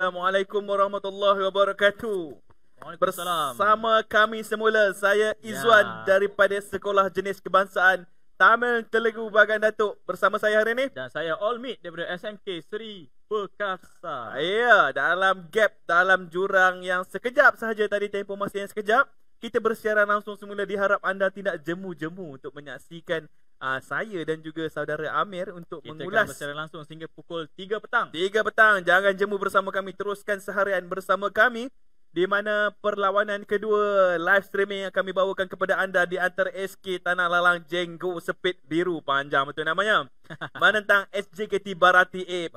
Assalamualaikum warahmatullahi wabarakatuh. Waalaikumsalam. Bersama kami semula, saya Izwan daripada Sekolah Jenis Kebangsaan Tamil Telugu Bagan Datuk. Bersama saya hari ini Dan saya Olmid daripada SMK Seri Perkasa. ya, dalam gap, dalam jurang yang sekejap sahaja tadi, tempoh masa yang sekejap, kita bersiaran langsung semula. Diharap anda tidak jemu-jemu untuk menyaksikan saya dan juga saudara Amir untuk Kita mengulas. akan bersiaran langsung sehingga pukul 3 petang. 3 petang, jangan jemu bersama kami. Teruskan seharian bersama kami, di mana perlawanan kedua live streaming yang kami bawakan kepada anda di antara SK Tanah Lalang Jenggo Sepit Biru, panjang betul namanya, menentang SJKT Barati A.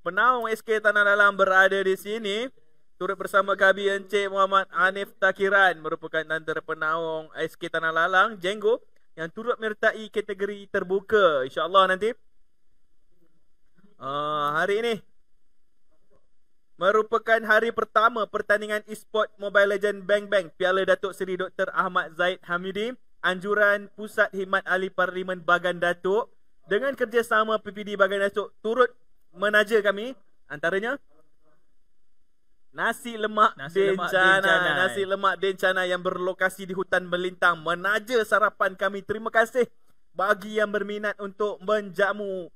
Penaung SK Tanah Lalang berada di sini. Turut bersama kami Encik Muhammad Hanif Takiran, merupakan antara penaung SK Tanah Lalang Jenggo yang turut menyertai kategori terbuka, insya-Allah nanti. Hari ini merupakan hari pertama pertandingan e-sport Mobile Legend Bang Bang Piala Datuk Seri Dr. Ahmad Zaid Hamidi, anjuran Pusat Khidmat Ahli Parlimen Bagan Datuk dengan kerjasama PPD Bagan Datuk turut menaja kami, antaranya Nasi lemak Dencana yang berlokasi di Hutan Melintang menaja sarapan kami. Terima kasih bagi yang berminat untuk menjamu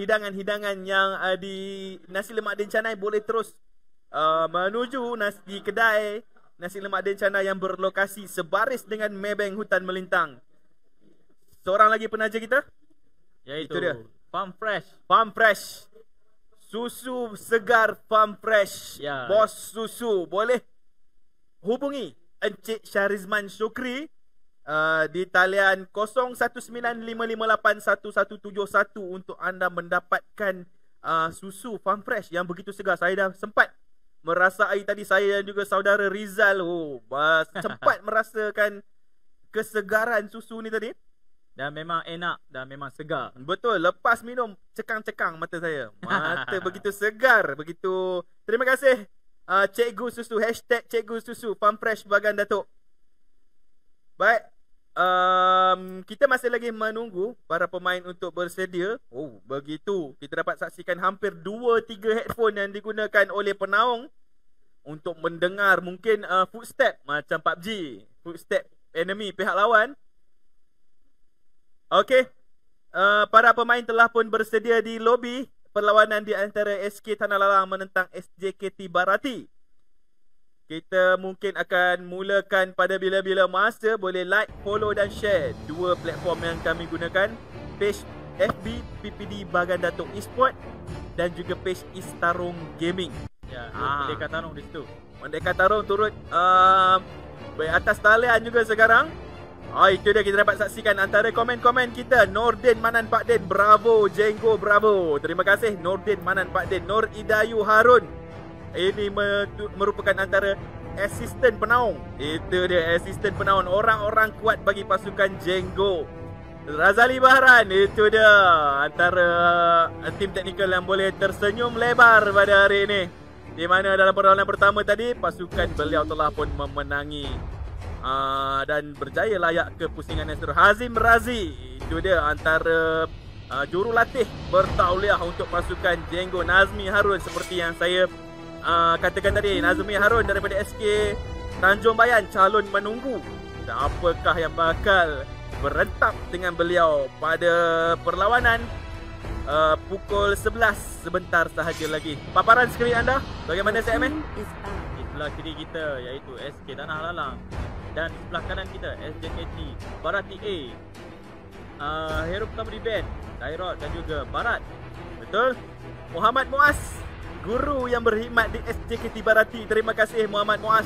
hidangan-hidangan yang di Nasi Lemak Dencana. Boleh terus menuju di kedai Nasi Lemak Dencana yang berlokasi sebaris dengan Maybank Hutan Melintang. Seorang lagi penaja kita, Iaitu itu dia, Farm Fresh. Farm Fresh. Susu segar Farm Fresh. Ya. Bos susu. Boleh hubungi Encik Syarizman Syukri di talian 0195581171 untuk anda mendapatkan susu Farm Fresh yang begitu segar. Saya dah sempat merasai tadi, saya dan juga saudara Rizal sempat merasakan kesegaran susu ni tadi. Dan memang enak dan memang segar. Betul, lepas minum cekang-cekang mata saya. Mata begitu segar, begitu. Terima kasih Cikgu Susu, #Cikgu Susu Farm Fresh Bagan Datuk. Baik, kita masih lagi menunggu para pemain untuk bersedia. Begitu. Kita dapat saksikan hampir 2-3 headphone yang digunakan oleh penaung untuk mendengar mungkin footstep macam PUBG, footstep enemy pihak lawan. Okey, para pemain telah pun bersedia di lobi perlawanan di antara SK Tanah Lalang menentang SJKT Barati. Kita mungkin akan mulakan pada bila-bila masa. Boleh like, follow dan share dua platform yang kami gunakan, page FB PPD Bagan Datuk Esport dan juga page Istarung Gaming. Ya, Merdeka Tarung di situ. Merdeka Tarung turut atas talian juga sekarang. Itu dia, kita dapat saksikan antara komen-komen kita. Nordin Manan Pak Din, bravo Jenggo, bravo. Terima kasih Nordin Manan Pak Din. Nur Idayu Harun, ini merupakan antara asisten penaung. Itu dia, asisten penaung, orang-orang kuat bagi pasukan Jenggo. Razali Bahran, itu dia antara tim teknikal yang boleh tersenyum lebar pada hari ini, di mana dalam perlawanan pertama tadi pasukan beliau telah pun memenangi dan berjaya layak ke pusingan nasional. Hazim Razi, itu dia antara jurulatih bertauliah untuk pasukan Jenggo. Nazmi Harun, seperti yang saya katakan tadi, Nazmi Harun daripada SK Tanjung Bayan, calon menunggu apakah yang bakal berentap dengan beliau pada perlawanan pukul 11 sebentar sahaja lagi. Paparan skrin anda bagaimana, CMN? Di sebelah kiri kita iaitu SK Tanah Lalang, dan di sebelah kanan kita SJKT Barati A. Hero pertama di band Dairot dan juga Barat. Betul. Muhammad Muaz, guru yang berkhidmat di SJKT Barati. Terima kasih Muhammad Muaz.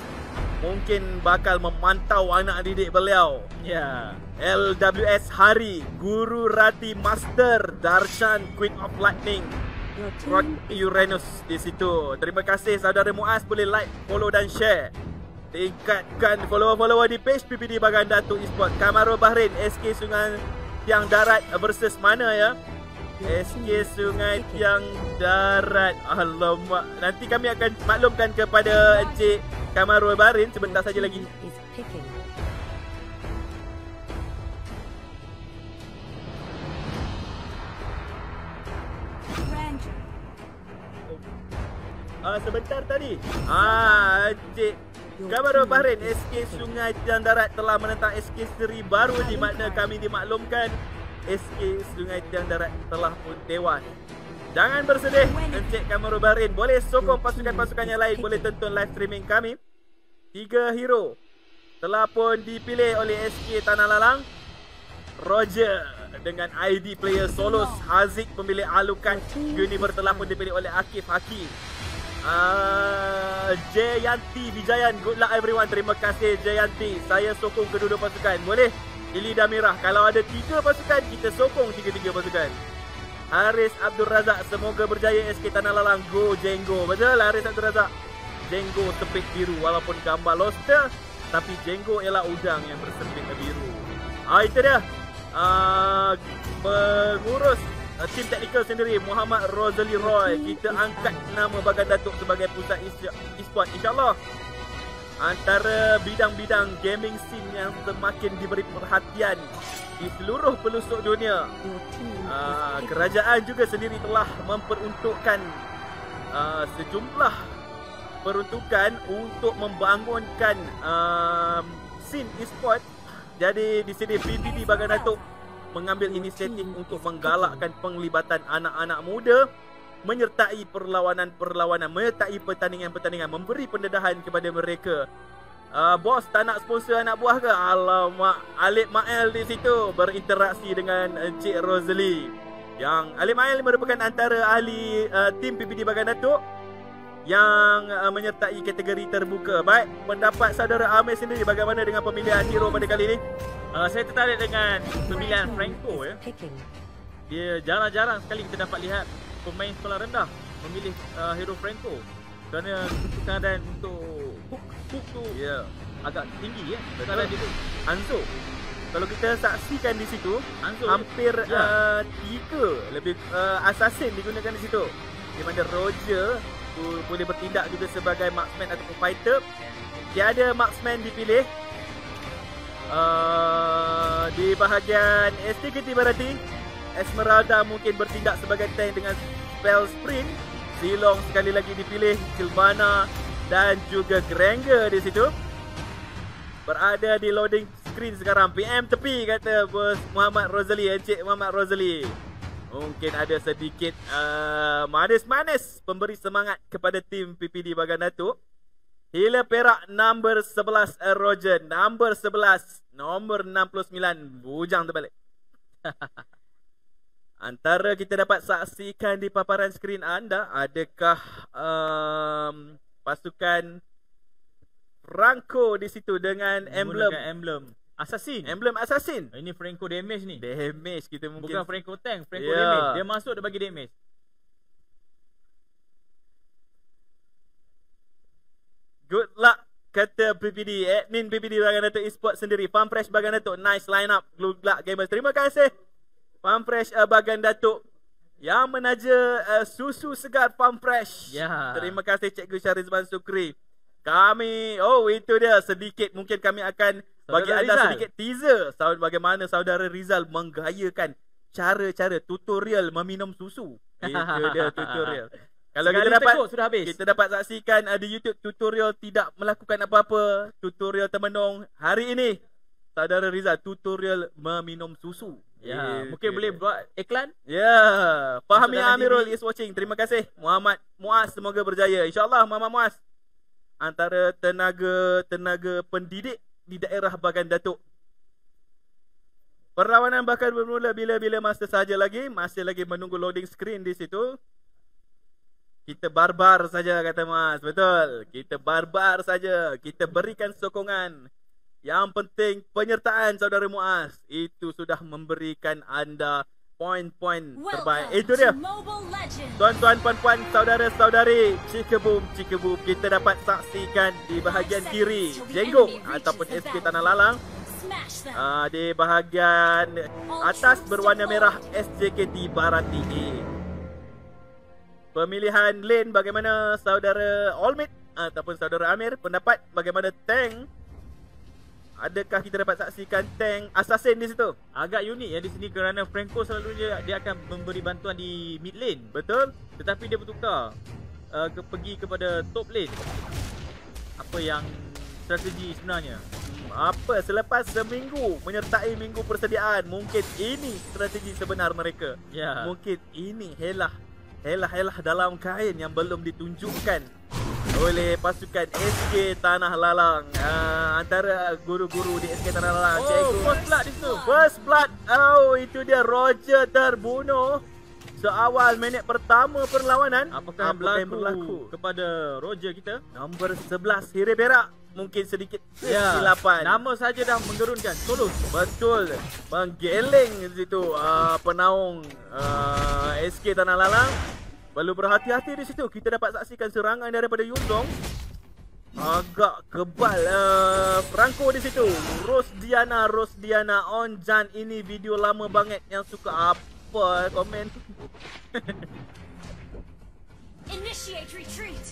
Mungkin bakal memantau anak didik beliau. Ya. LWS Hari, Guru Rati Master Darshan Queen of Lightning, Rod Uranus di situ. Terima kasih saudara Muaz, boleh like, follow dan share. Tingkatkan follower-follower di page PPD Bagan Datuk Esport. Kamarul Bahrain, SK Sungai Tiang Darat versus mana ya? SK Sungai Tiang Darat. Alamak, nanti kami akan maklumkan kepada Encik Kamarul Bahrain sebentar saja lagi. sebentar tadi. Cik Kabar Bahrain, SK Sungai Tiang Darat telah menentang SK seri baru, di mana kami dimaklumkan SK Sungai Tiang Darat telah pun tewas. Jangan bersedih, Encik Kabar Bahrain. Boleh sokong pasukan-pasukan yang lain, boleh tonton live streaming kami. 3 hero telah pun dipilih oleh SK Tanah Lalang. Roger dengan ID player Solos. Haziq pemilik Alukan. Univer telah pun dipilih oleh Akif Hakim. Jayanti Vijayan, good luck everyone. Terima kasih Jayanti. Saya sokong kedua-dua pasukan. Boleh pilih Damirah. Kalau ada 3 pasukan, kita sokong 3-3 pasukan. Haris Abdul Razak, semoga berjaya SK Tanah Lalang. Go Jenggo. Betul Haris Abdul Razak. Jenggo sepit biru, walaupun gambar lobster, tapi Jenggo ialah udang yang bersepit biru. Itu dia pengurus tim teknikal sendiri, Muhammad Rozali Roy. Kita angkat nama Bagan Datuk sebagai pusat e-sport, insyaAllah. Antara bidang-bidang gaming scene yang semakin diberi perhatian di seluruh pelosok dunia. Kerajaan juga sendiri telah memperuntukkan sejumlah peruntukan untuk membangunkan scene e-sport. Jadi di sini PBD Bagan Datuk mengambil inisiatif untuk menggalakkan penglibatan anak-anak muda menyertai perlawanan-perlawanan, menyertai pertandingan-pertandingan, memberi pendedahan kepada mereka. Bos tak nak sponsor anak buah ke? Alamak, Alip Mael di situ berinteraksi dengan Encik Rosalie. Yang Alip Mael merupakan antara ahli tim PBD Bagan Datuk yang menyertai kategori terbuka. Baik, pendapat saudara Amir sendiri bagaimana dengan pemilihan hero pada kali ini? Saya tertarik dengan pemilihan Franco ya. Dia jarang-jarang sekali kita dapat lihat pemain sekolah rendah memilih hero Franco. Kerana kesukaran untuk hook tu agak tinggi ya. Betul itu. Hanzo, kalau kita saksikan di situ, Hanzo hampir 3 lebih assassin digunakan di situ. Di mana Roger boleh bertindak juga sebagai marksman ataupun fighter. Tiada marksman dipilih. Di bahagian STKT Barati, Esmeralda mungkin bertindak sebagai tank dengan spell sprint. Zilong sekali lagi dipilih, Silvana dan juga Granger di situ. Berada di loading screen sekarang. PM tepi kata bos Muhammad Rozali, Encik Muhammad Rozali. Mungkin ada sedikit manis-manis pemberi semangat kepada tim PPD Bagan Datuk. Hila Perak number 11 Roger, number 11, nombor 69 bujang terbalik. Antara kita dapat saksikan di paparan skrin anda, adakah pasukan Franco di situ dengan emblem Assassin. Emblem Assassin. Ini Franco damage ni. Damage kita mungkin. Bukan Franco tank, Franco damage. Dia masuk dia bagi damage. Good luck kata PPD, admin PPD Bagan Datuk Esports sendiri. Farm Fresh Bagan Datuk, nice line up. Good luck gamers. Terima kasih Farm Fresh Bagan Datuk yang menaja susu segar Farm Fresh. Terima kasih Cikgu Syarizban Sukri. Kami, itu dia sedikit, mungkin kami akan bagi anda sedikit teaser bagaimana saudara Rizal menggayakan cara-cara tutorial meminum susu. Itu dia tutorial. Kalau kita dapat sudah habis. Kita dapat saksikan di YouTube tutorial tidak melakukan apa-apa, tutorial termenung. Hari ini saudara Rizal tutorial meminum susu. Mungkin boleh buat iklan. Fahmi Amirul is watching. Terima kasih Muhammad Muaz, semoga berjaya. InsyaAllah Muhammad Muaz antara tenaga pendidik di daerah Bagan Datuk. Perlawanan bakal bermula bila-bila masa saja lagi. Masih lagi menunggu loading screen di situ. Kita barbar saja kata Mas. Betul. Kita barbar saja. Kita berikan sokongan. Yang penting penyertaan saudara Muaz. Itu sudah memberikan anda poin-poin terbaik. Itu dia. Tuan-tuan, puan-puan, saudara-saudari, Cikebum, kita dapat saksikan di bahagian kiri Jenggo ataupun SK Tanah Lalang. Di bahagian atas berwarna merah SJKT Barati A. Pemilihan lane bagaimana saudara Olmit ataupun saudara Amir? Pendapat bagaimana tank? Adakah kita dapat saksikan tank assassin di situ? Agak unik ya di sini kerana Franco selalunya dia akan memberi bantuan di mid lane. Betul. Tetapi dia bertukar. pergi kepada top lane. Apa yang strategi sebenarnya? Apa selepas seminggu menyertai minggu persediaan, mungkin ini strategi sebenar mereka. Ya. Mungkin ini helah dalam kain yang belum ditunjukkan oleh pasukan SK Tanah Lalang. Antara guru-guru di SK Tanah Lalang. First blood di situ. First blood. Oh, itu dia, Roger terbunuh seawal minit pertama perlawanan. Apakah yang berlaku kepada Roger kita? Nombor 11 Hiri Perak mungkin sedikit kesilapan. Nama saja dah menggerunkan. Solus. Betul. Menggeleng di situ penaung SK Tanah Lalang. Perlu berhati-hati di situ. Kita dapat saksikan serangan daripada Yuzong. Agak kebal Franco di situ. Rosdiana on Jan. Ini video lama banget. Yang suka apa komen. Initiate retreat.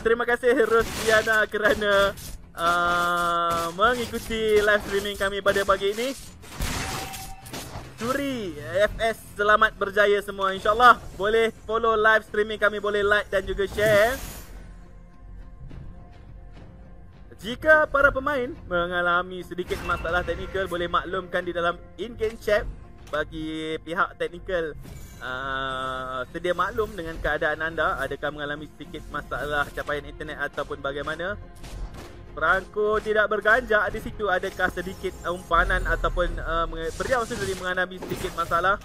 Terima kasih Rosdiana kerana mengikuti live streaming kami pada pagi ini. Suri FS selamat berjaya semua, insyaAllah. Boleh follow live streaming kami, boleh like dan juga share. Jika para pemain mengalami sedikit masalah teknikal, boleh maklumkan di dalam in-game chat. Bagi pihak teknikal sedia maklum dengan keadaan anda. Adakah mengalami sedikit masalah capaian internet ataupun bagaimana? Franco tidak berganjak di situ. Adakah sedikit umpanan ataupun beliau sendiri mengalami sedikit masalah?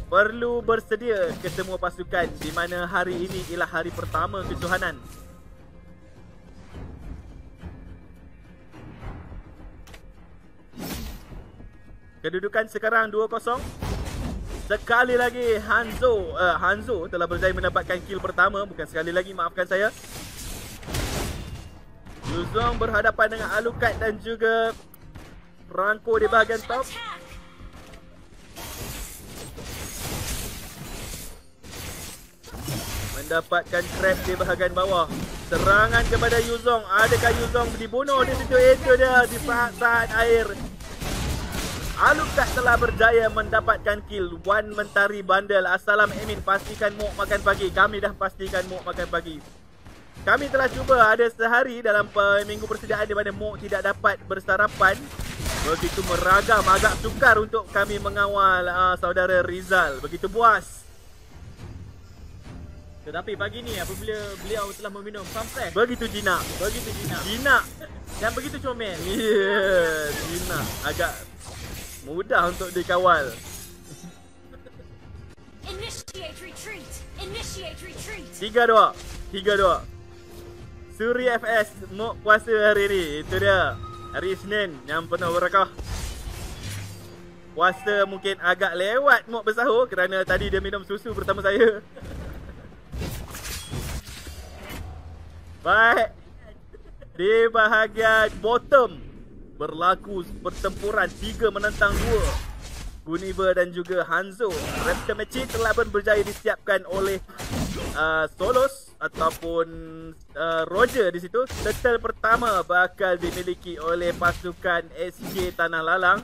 Perlu bersedia ke semua pasukan, di mana hari ini ialah hari pertama kejohanan. Kedudukan sekarang 2-0. Sekali lagi Hanzo telah berjaya mendapatkan kill pertama. Bukan sekali lagi, maafkan saya. Yuzong berhadapan dengan Alucard dan juga Franco di bahagian top. Mendapatkan trap di bahagian bawah. Serangan kepada Yuzong. Adakah Yuzong dibunuh di situ? Itu dia di saat air. Alucard telah berjaya mendapatkan kill. One Mentari Bundle. Assalam Emin, pastikan Mok makan pagi. Kami dah pastikan Mok makan pagi. Kami telah cuba ada sehari dalam minggu persediaan di mana Mok tidak dapat bersarapan. Begitu meragam, agak sukar untuk kami mengawal saudara Rizal. Begitu puas. Tetapi pagi ni apabila beliau telah meminum Sampress, begitu jinak. Jinak. Dan begitu comel. Jinak. Agak mudah untuk dikawal. Initiate retreat. 3-2. Suri FS Mok puasa hari ni. Itu dia. Hari Isnin yang penuh berkah. Puasa mungkin agak lewat Mok bersahur kerana tadi dia minum susu bersama saya. Baik. Di bahagian bottom berlaku pertempuran 3 menentang 2. Guniver dan juga Hanzo. Raptor Match telah pun berjaya disiapkan oleh Solos ataupun Roger di situ. Turtle pertama bakal dimiliki oleh pasukan SK Tanah Lalang.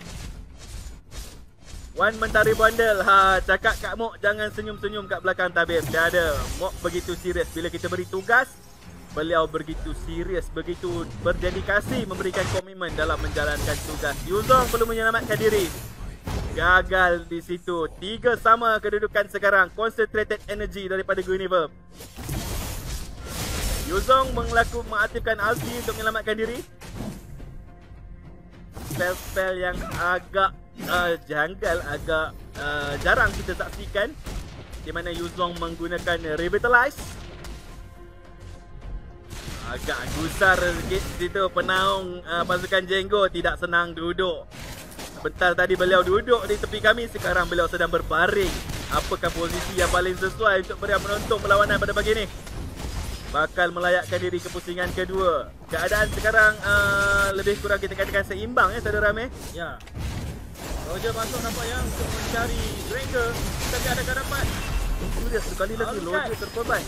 One Mentari Bundle. Cakap Kak Mok jangan senyum-senyum kat belakang tabir. Tiada. Mok begitu serius bila kita beri tugas. Beliau begitu serius, begitu berdedikasi memberikan komitmen dalam menjalankan tugas. Yuzong perlu menyelamatkan diri. Gagal di situ. 3 sama kedudukan sekarang. Concentrated energy daripada Guniver. Yuzong mengaktifkan ulti untuk menyelamatkan diri. Spell-spell yang agak janggal, agak jarang kita saksikan, di mana Yuzong menggunakan Revitalize. Agak gusar sikit situ penaung pasukan Jenggo. Tidak senang duduk. Sebentar tadi beliau duduk di tepi kami, sekarang beliau sedang berbaring. Apakah posisi yang paling sesuai untuk beliau menonton perlawanan pada pagi ini? Bakal melayakkan diri ke pusingan kedua. Keadaan sekarang lebih kurang kita katakan seimbang ya saudara Rameh. Ya. Roger masuk nampaknya untuk mencari Dranger. Tapi adakah dapat? Sudah sekali lagi Roger terkorban.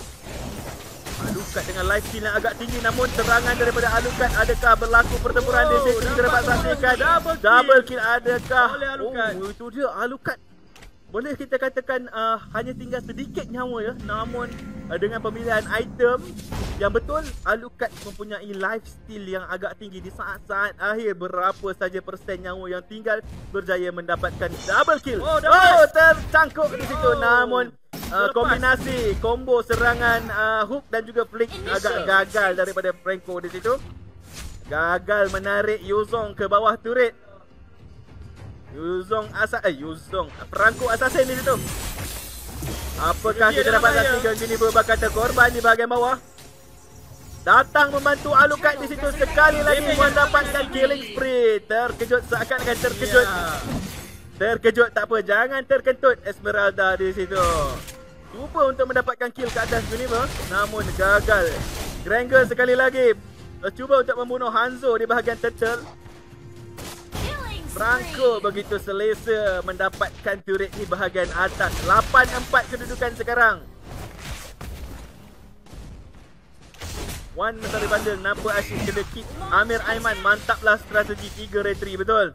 Alucard dengan life steal yang agak tinggi, namun serangan daripada Alucard. Adakah berlaku pertempuran di situ? Kita dapat saksikan double kill adakah? Oleh Alucard. Itu dia Alucard boleh kita katakan hanya tinggal sedikit nyawa ya. Namun dengan pemilihan item yang betul, Alucard mempunyai lifesteal yang agak tinggi di saat-saat akhir. Berapa saja persen nyawa yang tinggal, berjaya mendapatkan double kill. Oh, tercangkuk di situ. Namun kombinasi combo serangan hook dan juga flick agak gagal daripada Franco di situ. Gagal menarik Yuzong ke bawah turret. Franco assassin di situ. Apakah kita dapat saksikan Juniper bakal terkorban di bahagian bawah? Datang membantu Alucard di situ sekali lagi mendapatkan killing spree. Terkejut, seakan-akan terkejut. Terkejut tak apa, jangan terkentut Esmeralda di situ. Cuba untuk mendapatkan kill ke atas Juniper, namun gagal. Granger sekali lagi cuba untuk membunuh Hanzo di bahagian turtle. Franco begitu selesa mendapatkan turret di bahagian atas. 8-4 kedudukan sekarang. Wan mentari bandel, nampak asyik kena kick Amir Aiman. Mantaplah strategi 3 retry, betul.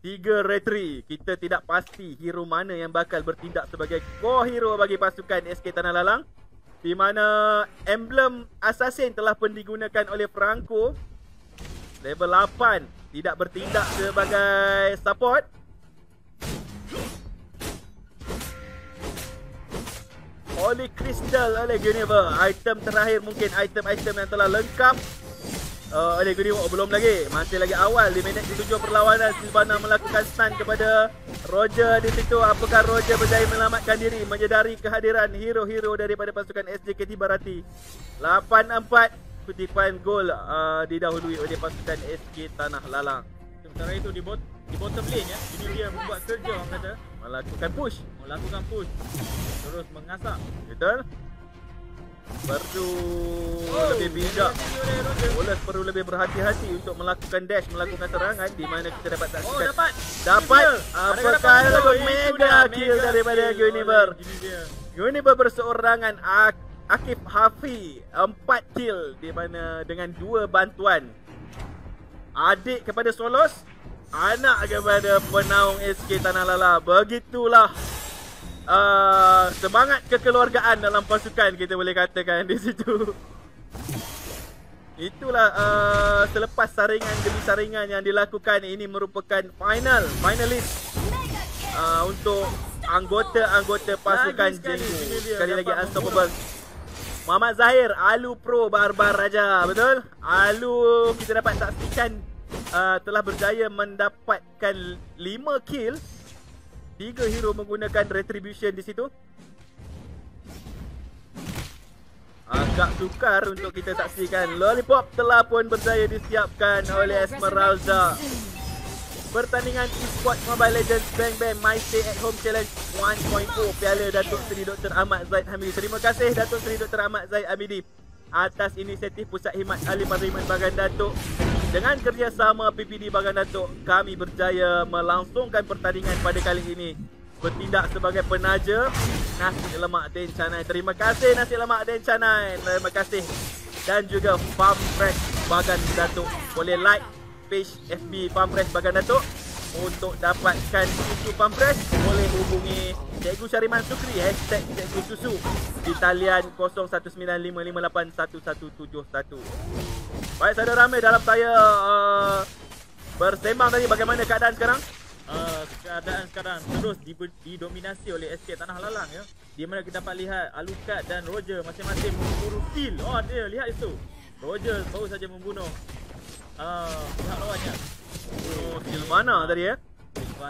3 retry. Kita tidak pasti hero mana yang bakal bertindak sebagai core hero bagi pasukan SK Tanah Lalang, di mana emblem assassin telah pun digunakan oleh Franco. Level 8 tidak bertindak sebagai support. Holy Crystal oleh Guniver. Item terakhir, mungkin item-item yang telah lengkap oleh Guniver. Belum lagi, masih lagi awal di minit ke-7 perlawanan. Sylvana melakukan stun kepada Roger di situ. Apakah Roger berjaya menyelamatkan diri, menyedari kehadiran hero-hero daripada pasukan SJKT Barati? 8-4. Kutipan gol didahului oleh pasukan SK Tanah Lalang. Sementara itu di bottom lane ya, ini dia membuat kerja, orang kata melakukan push, terus mengasak. Betul. Perlu lebih bijak. Bolas perlu lebih berhati-hati untuk melakukan dash, melakukan serangan, di mana kita dapat saksikan. Dapat. Apakah lagu mega kill daripada Guniver? Guniver berseorangan. Akif Hafi 4 kill, di mana dengan 2 bantuan. Adik kepada Solos, anak kepada penaung SK Tanah Lala. Begitulah semangat kekeluargaan dalam pasukan, kita boleh katakan di situ. Itulah selepas saringan demi saringan yang dilakukan, ini merupakan finalis untuk anggota-anggota pasukan Jenggu. Sekali lagi Unstoppable. Muhammad Zahir, Alu Pro Barbar Raja, betul? Alu kita dapat saksikan telah berjaya mendapatkan 5 kill. 3 hero menggunakan Retribution di situ. Agak sukar untuk kita saksikan. Lollipop telah pun berjaya disiapkan oleh Esmeralda. Pertandingan eSports Mobile Legends Bang Bang My Stay at Home Challenge 1.0 Piala Datuk Seri Dr. Ahmad Zaid Hamidi. Terima kasih Datuk Seri Dr. Ahmad Zaid Hamidi atas inisiatif Pusat Khidmat Ahli Parlimen Bagan Datuk. Dengan kerjasama PPD Bagan Datuk, kami berjaya melangsungkan pertandingan pada kali ini. Bertindak sebagai penaja Nasi Lemak Den Canai. Terima kasih Nasi Lemak Den Canai. Terima kasih. Dan juga Farm Fresh Bagan Datuk. Boleh like page FB Farm Fresh Bagan Datuk. Untuk dapatkan susu Farm Fresh, boleh hubungi Cikgu Syariman Sukri #Cikgu Susu di talian 0195581171. Baik saudara ramai, dalam saya bersembang tadi, bagaimana keadaan sekarang? Keadaan sekarang terus didominasi oleh SK Tanah Lalang ya. Di mana kita dapat lihat Alucard dan Roger masing-masing memburu kill. Oh dia, lihat itu. Roger baru saja membunuh pihak lawannya. Oh, kill mana tadi ya?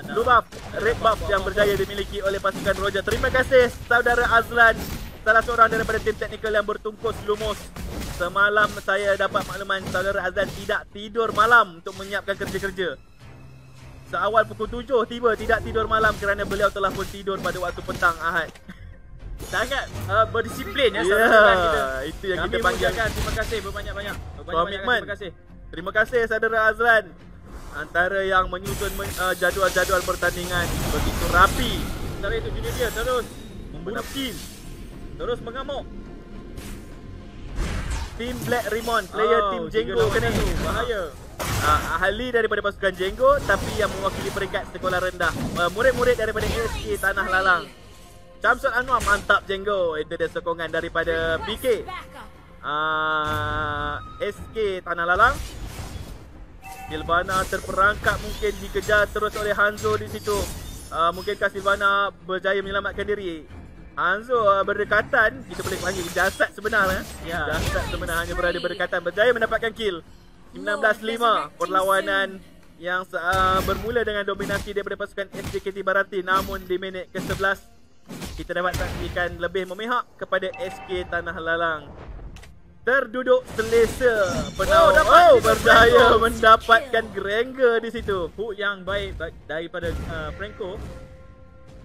Blue buff, red buff yang berjaya dimiliki oleh pasukan Roger. Terima kasih saudara Azlan, salah seorang daripada tim teknikal yang bertungkus lumus. Semalam saya dapat makluman saudara Azlan tidak tidur malam untuk menyiapkan kerja-kerja. Seawal pukul 7 tiba tidak tidur malam kerana beliau telah pun tidur pada waktu petang Ahad. Sangat berdisiplin ya saudara kita. Itu yang kami kita panggilkan. Terima kasih berbanyak-banyak. Komitmen. Terima kasih. Terima kasih saudara Azlan. Antara yang menyusun jadual-jadual pertandingan begitu rapi. Sementara itu jenis dia terus membunuh kill, terus mengamuk. Tim Black Rimon, player tim Jenggo kena bahaya. ahli daripada pasukan Jenggo tapi yang mewakili peringkat sekolah rendah. Murid-murid daripada SK Tanah Lalang. Syamsul Anwar, mantap Jenggo. Itu dia sokongan daripada PK. SK Tanah Lalang. Silvana terperangkap, mungkin dikejar terus oleh Hanzo di situ. Mungkinkah Silvana berjaya menyelamatkan diri? Hanzo berdekatan, kita boleh panggil jasad sebenar. Jasad sebenar hanya berada berdekatan, berjaya mendapatkan kill. 19-5, perlawanan yang bermula dengan dominasi daripada pasukan SJKT Bharati. Namun di minit ke-11 kita dapat saksikan lebih memihak kepada SK Tanah Lalang. Terduduk selesa, berjaya mendapatkan Granger di situ. Hook yang baik daripada Franco.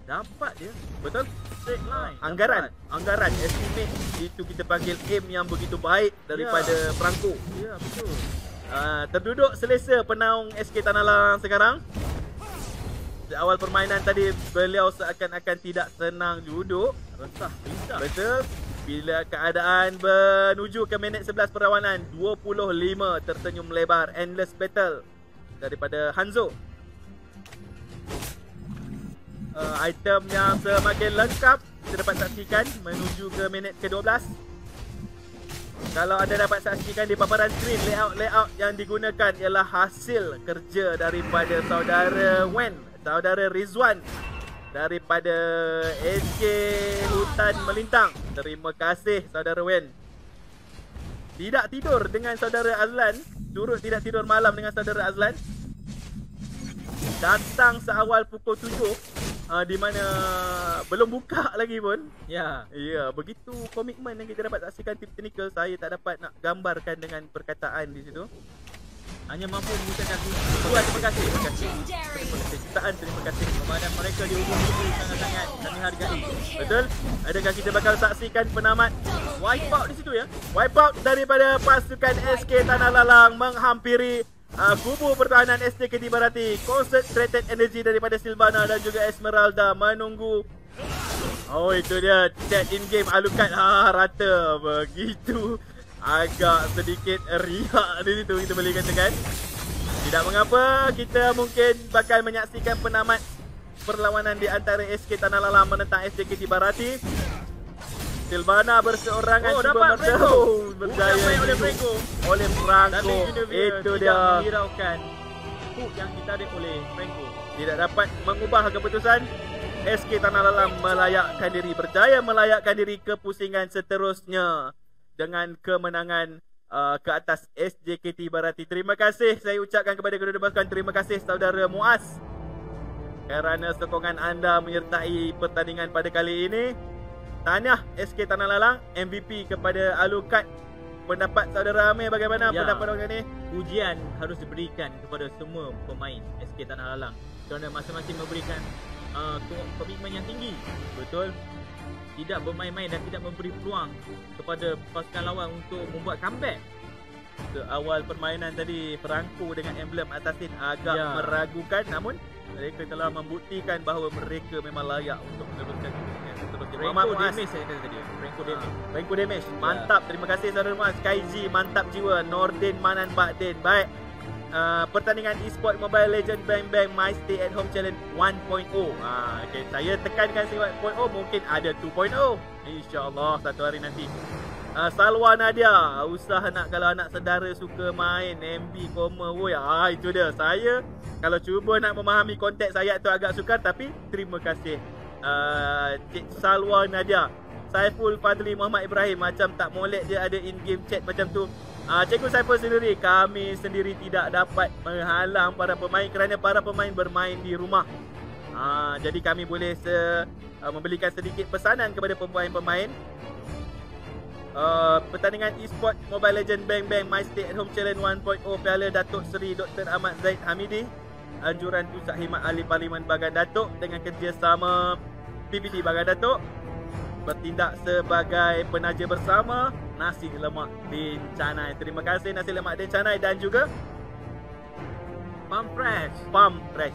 Dapat dia. Betul? Straight line. Anggaran estimate itu kita panggil aim yang begitu baik daripada Franco. Ya, betul. Terduduk selesa penaung SK Tanah Lalang sekarang. Di awal permainan tadi beliau seakan-akan tidak senang duduk. Resah, pisah. Betul. Bila keadaan menuju ke minit 11 perlawanan, 25 tersenyum lebar. Endless battle daripada Hanzo. Item yang semakin lengkap kita dapat saksikan menuju ke minit ke-12. Kalau anda dapat saksikan di paparan skrin, layout yang digunakan ialah hasil kerja daripada saudara Wen, saudara Rizwan daripada SK Hutan Melintang. Terima kasih saudara Wen. Tidak tidur dengan saudara Azlan, turut tidak tidur malam dengan saudara Azlan. Datang seawal pukul 7 di mana belum buka lagi pun. Ya, begitu komitmen yang kita dapat saksikan tip teknikal. Saya tak dapat nak gambarkan dengan perkataan di situ. Hanya mampu mengucapkan Terima kasih. Legendary. Terima kasih kepada mereka di hujung itu sangat-sangat kami hargai. Betul? Adakah kita bakal saksikan penamat wipeout di situ ya? Wipeout daripada pasukan SK Tanah Lalang menghampiri kubu pertahanan SJKT Bharati. Concentrated energy daripada Silvana dan juga Esmeralda menunggu. Oh, itu dia chat in game Alucard rata. Begitu agak sedikit riak di situ kita boleh katakan. Tidak mengapa, kita mungkin bakal menyaksikan penamat perlawanan di antara SK Tanah Lalang menentang SJKT Bharati. Silvana berseorangan cuba berjaya oleh Franco. Itu dia. Menghiraukan hook yang ditarik oleh Franco. Tidak dapat mengubah keputusan. SK Tanah Lalang melayakkan diri, berjaya melayakkan diri ke pusingan seterusnya dengan kemenangan ke atas SJKT Bharati. Terima kasih saya ucapkan kepada kedua-dua pasukan. Terima kasih saudara Muaz kerana sokongan anda menyertai pertandingan pada kali ini. Tahniah SK Tanah Lalang, MVP kepada Alucard. Pendapat saudara Amir bagaimana pendapat orang ni? Ujian harus diberikan kepada semua pemain SK Tanah Lalang kerana masing-masing memberikan komitmen yang tinggi. Betul. Tidak bermain-main dan tidak memberi peluang kepada pasukan lawan untuk membuat comeback. Awal permainan tadi Franco dengan emblem Assassin agak meragukan, namun mereka telah membuktikan bahawa mereka memang layak untuk meneruskan seterusnya. Franco damage saya kata tadi. Franco damage. Mantap. Terima kasih saudara Muaz. Kaiji mantap jiwa. Nordin Manan Pak Din. Baik. Pertandingan eSport Mobile Legends Bang Bang My Stay at Home Challenge 1.0. Okay, saya tekankan 1.0, mungkin ada 2.0. InsyaAllah satu hari nanti. Salwa Nadia, usaha kalau anak saudara suka main MB koma woi. Itu dia. Saya kalau cuba nak memahami konteks ayat tu agak sukar, tapi terima kasih Cik Salwa Nadia. Saiful Fadli Muhammad Ibrahim, macam tak molek dia ada in-game chat macam tu. Cikgu Saiful sendiri, kami sendiri tidak dapat menghalang para pemain kerana para pemain bermain di rumah. Jadi kami boleh memberikan sedikit pesanan kepada pemain-pemain. Pertandingan eSport Mobile Legends Bang Bang My Stay at Home Challenge 1.0 Piala Datuk Seri Dr. Ahmad Zaid Hamidi, anjuran Pusat Khidmat Ahli Parlimen Bagan Datuk dengan kerjasama PPD Bagan Datuk, bertindak sebagai penaja bersama Nasi Lemak Din Canai. Terima kasih Nasi Lemak Din Canai dan juga Pump Fresh.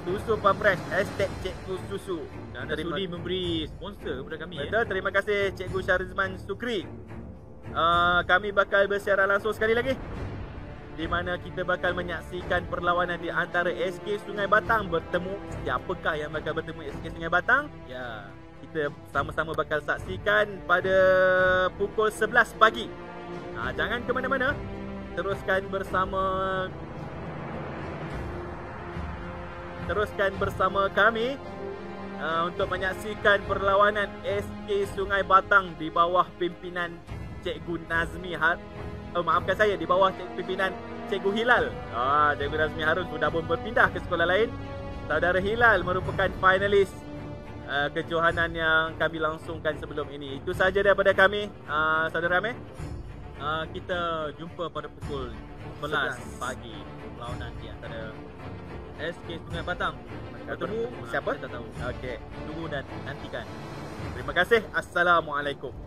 Susu Pump Fresh. #Cikgu Susu. Dan sudi memberi sponsor kepada kami. Betul, terima kasih Cikgu Syarizman Sukri. Kami bakal bersiaran langsung sekali lagi di mana kita bakal menyaksikan perlawanan di antara SK Sungai Batang bertemu. Siapakah yang bakal bertemu SK Sungai Batang? Ya, kita sama-sama bakal saksikan pada pukul 11 pagi. Jangan ke mana-mana. Teruskan bersama kami untuk menyaksikan perlawanan SK Sungai Batang di bawah pimpinan Cikgu Nazmi maafkan saya, di bawah pimpinan Cikgu Hilal. Cikgu Nazmi Harun sudah pun berpindah ke sekolah lain. Saudara Hilal merupakan finalis kejohanan yang kami langsungkan sebelum ini. Itu saja daripada kami, Saudara Amir. Kita jumpa pada pukul 11 pagi perlawanan di antara SK Sungai Batang. Bertemu siapa? Kita tak tahu. Okey. Tunggu dan nantikan. Terima kasih. Assalamualaikum.